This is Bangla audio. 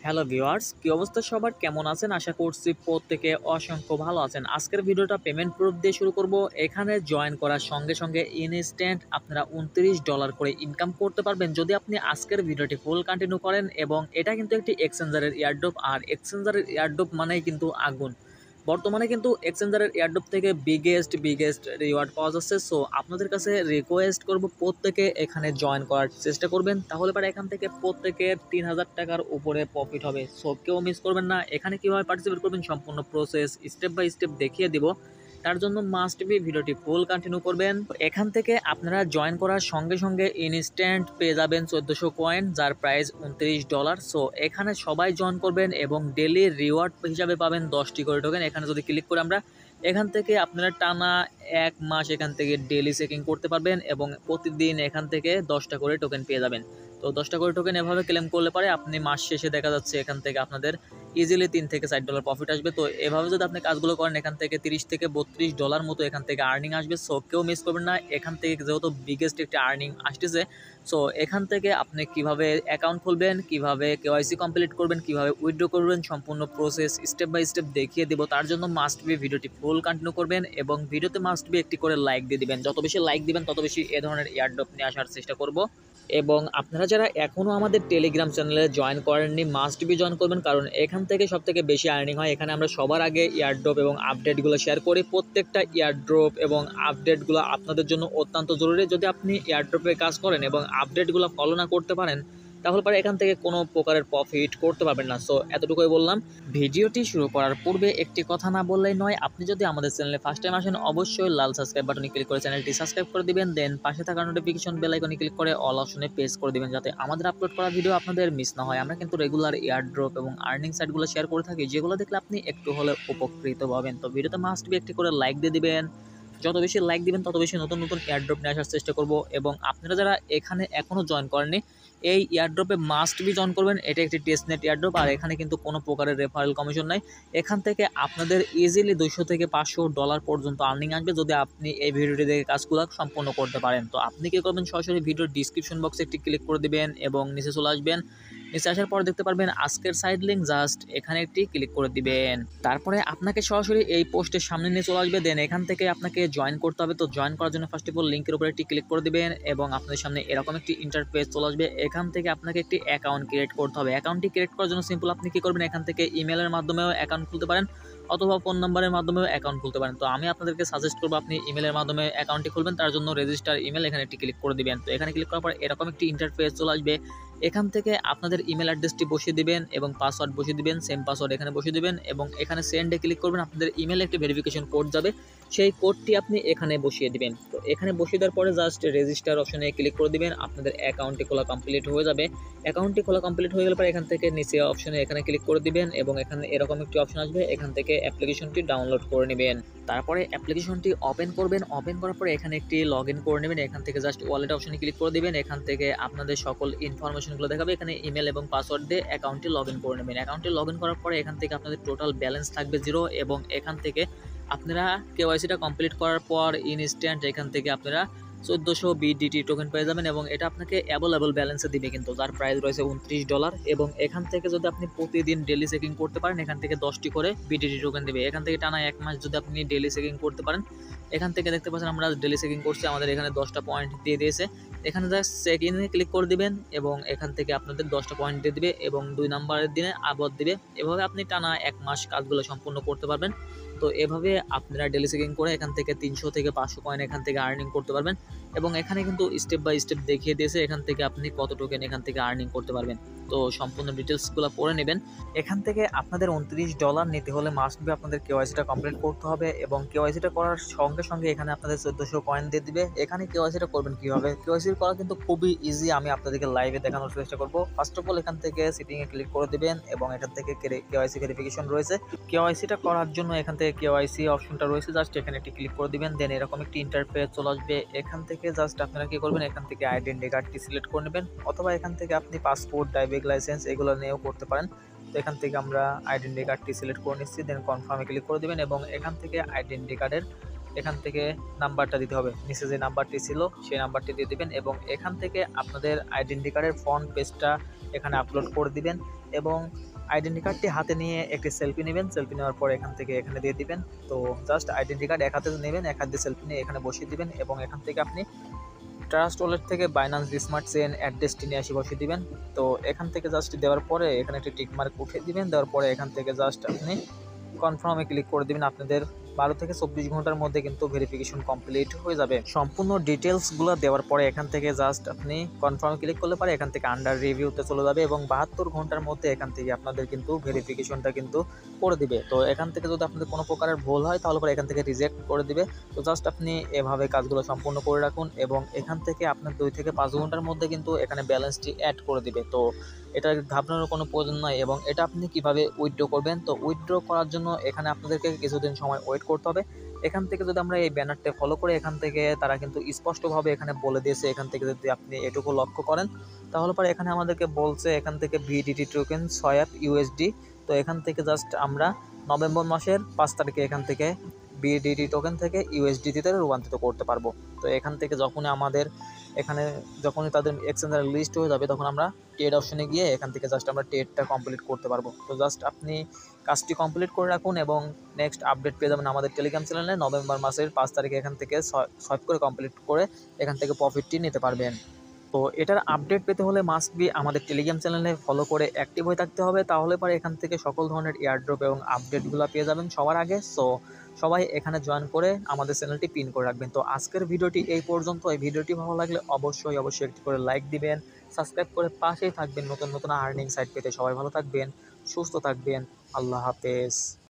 হ্যালো ভিউয়ার্স, কি অবস্থা সবার? কেমন আছেন? আশা করছি প্রত্যেকে অসংখ্য ভালো আছেন। আজকের ভিডিওটা পেমেন্ট প্রুফ দিয়ে শুরু করব। এখানে জয়েন করার সঙ্গে সঙ্গে ইনস্ট্যান্ট আপনারা $29 করে ইনকাম করতে পারবেন যদি আপনি আজকের ভিডিওটি ফুল কন্টিনিউ করেন। এবং এটা কিন্তু একটি এক্সচেঞ্জারের এয়ারড্রপ, আর এক্সচেঞ্জারের এয়ারড্রপ মানেই কিন্তু আগুন। বর্তমানে কিন্তু এক্সচেঞ্জারের এয়ারড্রপ থেকে বিগেস্ট রিওয়ার্ড পাওয়া যাচ্ছে। সো আপনাদের কাছে রিকোয়েস্ট করব, প্রত্যেকে এখানে জয়েন করার চেষ্টা করবেন, তাহলে পরে এখান থেকে প্রত্যেকের 3000 টাকার উপরে প্রফিট হবে। সো কেউ মিস করবেন না। এখানে কীভাবে পার্টিসিপেট করবেন সম্পূর্ণ প্রসেস স্টেপ বাই স্টেপ দেখিয়ে দিব। তার জন্য মাস্ট বি ভিডিওটি ফুল কন্টিনিউ করবেন। এখান থেকে আপনারা জয়েন করার সঙ্গে সঙ্গে ইনস্ট্যান্ট পেয়ে যাবেন 1400 কয়েন, যার প্রাইস $29। সো এখানে সবাই জয়েন করবেন এবং ডেলি রিওয়ার্ড হিসাবে পাবেন 10টি করে টোকেন। এখানে যদি ক্লিক করে আমরা এখান থেকে আপনারা টানা 1 মাস এখান থেকে ডেলি চেকিং করতে পারবেন এবং প্রতিদিন এখান থেকে 10টা করে টোকেন পেয়ে যাবেন। তো 10টা করে টোকেন এভাবে ক্লেম করলে পারে আপনি মাস শেষে দেখা যাচ্ছে এখান থেকে আপনাদের ইজিলি $3 থেকে $4 প্রফিট আসবে। তো এভাবে যদি আপনি কাজগুলো করেন এখান থেকে $30 থেকে $32 মতো এখান থেকে আর্নিং আসবে। সো কেউ মিস করবেন না। এখান থেকে যেহেতু বিগেস্ট একটি আর্নিং আসতেছে, সো এখান থেকে আপনি কিভাবে অ্যাকাউন্ট খুলবেন, কিভাবে কেওয়াইসি কমপ্লিট করবেন, কিভাবে উইথড্র করবেন, সম্পূর্ণ প্রসেস স্টেপ বাই স্টেপ দেখিয়ে দেবো। তার জন্য মাস্ট বি ভিডিওটি ফুল কন্টিনিউ করবেন এবং ভিডিওতে মাস্ট বি একটি করে লাইক দিয়ে দিবেন। যত বেশি লাইক দিবেন তত বেশি এ ধরনের এয়ারড্রপ নিয়ে আসার চেষ্টা করব। এবং আপনারা যারা এখনও আমাদের টেলিগ্রাম চ্যানেলে জয়েন করেননি মাস্ট বি জয়েন করবেন, কারণ এখান থেকে সবথেকে বেশি আর্নিং হয়। এখানে আমরা সবার আগে এয়ারড্রপ এবং আপডেটগুলো শেয়ার করি। প্রত্যেকটা এয়ারড্রপ এবং আপডেটগুলো আপনাদের জন্য অত্যন্ত জরুরি। যদি আপনি এয়ারড্রপে কাজ করেন এবং আপডেটগুলো ফলো না করতে পারেন তাহলে পরে এখান থেকে কোনো প্রকারের প্রফিট করতে পারবেন না। সো এতটুকুই বললাম। ভিডিওটি শুরু করার পূর্বে একটি কথা না বললেই নয়, আপনি যদি আমাদের চ্যানেলে ফার্স্ট টাইম আসেন অবশ্যই লাল সাবস্ক্রাইব বাটনে ক্লিক করে চ্যানেলটি সাবস্ক্রাইব করে দিবেন। দেন পাশে থাকা নোটিফিকেশন বেল আইকনে ক্লিক করে অল অপশনে প্রেস করে দিবেন, যাতে আমাদের আপলোড করা ভিডিও আপনাদের মিস না হয়। আমরা কিন্তু রেগুলার এয়ারড্রপ এবং আর্নিং সাইটগুলো শেয়ার করে থাকি, যেগুলো দেখলে আপনি একটু হলে উপকৃত হবেন। তো ভিডিওতে মাস্ট বি একটি করে লাইক দিয়ে দিবেন। যত বেশি লাইক দিবেন তত বেশি নতুন নতুন এয়ারড্রপ নিয়ে আসার চেষ্টা করব। এবং আপনারা যারা এখানে এখনও জয়েন করেননি এই এয়ারড্রপে মাস্ট বি জয়েন করবেন। এটা একটি টেস্টনেট এয়ারড্রপ, আর এখানে কিন্তু কোনো প্রকারের রেফারেল কমিশন নাই। এখান থেকে আপনাদের ইজিলি $200 থেকে $500 পর্যন্ত আর্নিং আসবে যদি আপনি এই ভিডিওটি দেখে কাজগুলো সম্পূর্ণ করতে পারেন। তো আপনি কি করবেন, সরাসরি ভিডিওর ডিসক্রিপশন বক্সে একটি ক্লিক করে দিবেন এবং নিচে চলে আসবেন। নিচে আসার পর দেখতে পারবেন আজকের সাইড লিঙ্ক, জাস্ট এখানে একটি ক্লিক করে দিবেন। তারপরে আপনাকে সরাসরি এই পোস্টের সামনে নিয়ে চলে আসবে। দেন এখান থেকে আপনাকে জয়েন করতে হবে। তো জয়েন করার জন্য ফার্স্ট অফ অল লিঙ্কের উপরে একটি ক্লিক করে দিবেন এবং আপনাদের সামনে এরকম একটি ইন্টারফেস চলে আসবে। এখান থেকে আপনাকে একটি অ্যাকাউন্ট ক্রিয়েট করতে হবে। অ্যাকাউন্টটি ক্রিয়েট করার জন্য সিম্পল আপনি কি করবেন, এখান থেকে ইমেলের মাধ্যমেও অ্যাকাউন্ট খুলতে পারেন অথবা ফোন নাম্বারের মাধ্যমেও অ্যাকাউন্ট খুলতে পারেন। তো আমি আপনাদেরকে সাজেস্ট করবো আপনি ইমেলের মাধ্যমে অ্যাকাউন্টটি খুলবেন। তার জন্য রেজিস্টার ইমেল এখানে একটি ক্লিক করে দিবেন। তো এখানে ক্লিক করার পর এরকম একটি ইন্টারফেস চলে আসবে। এখান থেকে আপনাদের ইমেল অ্যাড্রেসটি বসিয়ে দিবেন এবং পাসওয়ার্ড বসিয়ে দিবেন। সেম পাসওয়ার্ড এখানে বসিয়ে দিবেন এবং এখানে সেন্ডে ক্লিক করবেন। আপনাদের ইমেলে একটি ভেরিফিকেশন কোড যাবে, সেই কোডটি আপনি এখানে বসিয়ে দিবেন। তো এখানে বসিয়ে দেওয়ার পরে জাস্ট রেজিস্টার অপশনে ক্লিক করে দিবেন। আপনাদের অ্যাকাউন্টটি খোলা কমপ্লিট হয়ে যাবে। অ্যাকাউন্টটি খোলা কমপ্লিট হয়ে গেলে পরে এখান থেকে নিচে অপশনে এখানে ক্লিক করে দিবেন এবং এখানে এরকম একটি অপশন আসবে। এখান থেকে অ্যাপ্লিকেশনটি ডাউনলোড করে নেবেন। তারপরে অ্যাপ্লিকেশনটি ওপেন করবেন। ওপেন করার পরে এখানে একটি লগ ইন করে নেবেন। এখান থেকে জাস্ট ওয়ালেট অপশনে ক্লিক করে দিবেন। এখান থেকে আপনাদের সকল ইনফরমেশনগুলো দেখাবে। এখানে ইমেল এবং পাসওয়ার্ড দিয়ে অ্যাকাউন্টটি লগ ইন করে নেবেন। অ্যাকাউন্টটি লগ ইন করার পরে এখান থেকে আপনাদের টোটাল ব্যালেন্স থাকবে 0 এবং এখান থেকে আপনারা কেওয়াইসিটা কমপ্লিট করার পর ইনস্ট্যান্ট এখান থেকে আপনারা 1400 বিডিটি টোকেন পেয়ে যাবেন এবং এটা আপনাকে অ্যাভেলেবল ব্যালেন্সে দিবে কিন্তু, যার প্রাইস রয়েছে $29। এবং এখান থেকে যদি আপনি প্রতিদিন ডেলি চেকিং করতে পারেন এখান থেকে 10টি করে বিডিটি টোকেন দেবে। এখান থেকে টানা 1 মাস যদি আপনি ডেলি চেকিং করতে পারেন, এখান থেকে দেখতে পাচ্ছেন আমরা ডেলি চেকিং করছি, আমাদের এখানে 10টা পয়েন্ট দিয়ে দিয়েছে। এখানে জাস্ট চেক ইনে ক্লিক করে দিবেন এবং এখান থেকে আপনাদের 10টা পয়েন্ট দিয়ে দিবে এবং 2 নম্বরের দিনে আবার দিবে। এভাবে আপনি টানা 1 মাস কাজগুলো সম্পূর্ণ করতে পারবেন। তো এভাবে আপনারা ডেলি চেকিং করে এখান থেকে 300 থেকে 500 কয়েন এখান থেকে আর্নিং করতে পারবেন। এবং এখানে কিন্তু স্টেপ বাই স্টেপ দেখিয়ে দিয়েছে এখান থেকে আপনি কত টোকেন এখান থেকে আর্নিং করতে পারবেন। তো সম্পূর্ণ ডিটেলসগুলো পড়ে নেবেন। এখান থেকে আপনাদের $29 নিতে হলে মাস্ট বি আপনাদের কেওয়াইসিটা কমপ্লিট করতে হবে এবং কেওয়াইসিটা করার সঙ্গে সঙ্গে এখানে আপনাদের 1400 কয়েন দিয়ে দিবে। এখানে কেওয়াইসিটা করবেন কীভাবে, কেওয়াইসি করা কিন্তু খুবই ইজি, আমি আপনাদেরকে লাইভে দেখানোর চেষ্টা করব। ফার্স্ট অফ অল এখান থেকে সেটিংয়ে ক্লিক করে দিবেন এবং এখান থেকে কেওয়াইসি ভেরিফিকেশন রয়েছে। কেওয়াইসিটা করার জন্য এখান থেকে কেওয়াইসি অপশনটা রয়েছে, জাস্ট এখানে একটি ক্লিক করে দিবেন। দেন এরকম একটি ইন্টারফেস চলে আসবে। এখান থেকে জাস্ট আপনারা কি করবেন, এখান থেকে আইডেন্টি কার্ডটি সিলেক্ট করে নেবেন অথবা এখান থেকে আপনি পাসপোর্ট, ড্রাইভিং লাইসেন্স এগুলো নিয়েও করতে পারেন। তো এখান থেকে আমরা আইডেন্টি কার্ডটি সিলেক্ট করে নিচ্ছি। দেন কনফার্মে ক্লিক করে দিবেন এবং এখান থেকে আইডেন্টি কার্ডের এখান থেকে নাম্বারটা দিতে হবে, নিচে যে নাম্বারটি ছিল সেই নাম্বারটি দিয়ে দিবেন এবং এখান থেকে আপনাদের আইডেন্টি কার্ডের ফ্রন্ট পেজটা এখানে আপলোড করে দিবেন এবং আইডেন্টি কার্ডটি হাতে নিয়ে একটি সেলফি নেবেন, সেলফি নেওয়ার পর এখান থেকে এখানে দিয়ে দিবেন। তো জাস্ট আইডেন্টি কার্ড এক হাতে নেবেন, এক হাত দিয়ে সেলফি নিয়ে এখানে বসিয়ে দিবেন এবং এখান থেকে আপনি ট্রাস্ট ওয়ালেট থেকে বাইন্যান্স স্মার্ট চেইন অ্যাড্রেসটি নিয়ে এসে বসিয়ে দিবেন। তো এখান থেকে জাস্ট দেওয়ার পরে এখানে একটি টিক মার্ক উঠিয়ে দিবেন, দেওয়ার পরে এখান থেকে জাস্ট আপনি কনফার্মে ক্লিক করে দিবেন। আপনাদের 12 থেকে 24 ঘন্টার মধ্যে কিন্তু ভেরিফিকেশন কমপ্লিট হয়ে যাবে। সম্পূর্ণ ডিটেলসগুলো দেওয়ার পরে এখান থেকে জাস্ট আপনি কনফার্মে ক্লিক করলে পারে এখান থেকে আন্ডার রিভিউতে চলে যাবে এবং 72 ঘন্টার মধ্যে এখান থেকে আপনাদের কিন্তু ভেরিফিকেশনটা কিন্তু করে দিবে। তো এখান থেকে যদি আপনাদের কোনো প্রকারের ভুল হয় তাহলে পরে এখান থেকে রিজেক্ট করে দিবে। তো জাস্ট আপনি এভাবে কাজগুলো সম্পূর্ণ করে রাখুন এবং এখান থেকে আপনার 2 থেকে 5 ঘন্টার মধ্যে কিন্তু এখানে ব্যালেন্সটি অ্যাড করে দিবে। তো এটা ঘাবড়ানোর কোনো প্রয়োজন নয়। এবং এটা আপনি কিভাবে উইথড্র করবেন, তো উইথড্র করার জন্য এখানে আপনাদেরকে কিছুদিন সময় ওয়েট করতে হবে। এখান থেকে যদি আমরা এই ব্যানারটা ফলো করে এখান থেকে তারা কিন্তু স্পষ্টভাবে এখানে বলে দিয়েছে, এখান থেকে যদি আপনি এটুকু লক্ষ্য করেন তাহলে পরে এখানে আমাদেরকে বলছে এখান থেকে ভিডিটি টোকেন সয়াপ ইউএসডি। তো এখান থেকে জাস্ট আমরা নভেম্বর মাসের 5 তারিখে এখান থেকে বিডিটি টোকেন থেকে ইউএসডিতে রূপান্তরিত করতে পারবো। তো এখান থেকে যখনই তাদের এক্সচেঞ্জার লিস্ট হয়ে যাবে তখন আমরা ট্রেড অপশনে গিয়ে এখান থেকে জাস্ট আমরা ট্রেডটা কমপ্লিট করতে পারবো। তো জাস্ট আপনি কাজটি কমপ্লিট করে রাখুন এবং নেক্সট আপডেট পেয়ে যাবেন আমাদের টেলিগ্রাম চ্যানেলে। নভেম্বর মাসের 5 তারিখে এখান থেকে সলভ করে কমপ্লিট করে এখান থেকে প্রফিটটি নিতে পারবেন। তো এটার আপডেট পেতে হলে মাস্ট বি আমাদের টেলিগ্রাম চ্যানেলে ফলো করে অ্যাক্টিভ হয়ে থাকতে হবে, তাহলে পরে এখান থেকে সকল ধরনের এয়ারড্রপ এবং আপডেটগুলো পেয়ে যাবেন সবার আগে। সো সবাই এখানে জয়েন করে আমাদের চ্যানেলটি পিন করে রাখবেন। তো আজকের ভিডিওটি এই পর্যন্ত। এই ভিডিওটি ভালো লাগলে অবশ্যই একটি করে লাইক দিবেন, সাবস্ক্রাইব করে পাশেই থাকবেন নতুন নতুন আর্নিং সাইট পেতে। সবাই ভালো থাকবেন, সুস্থ থাকবেন, আল্লাহ হাফেজ।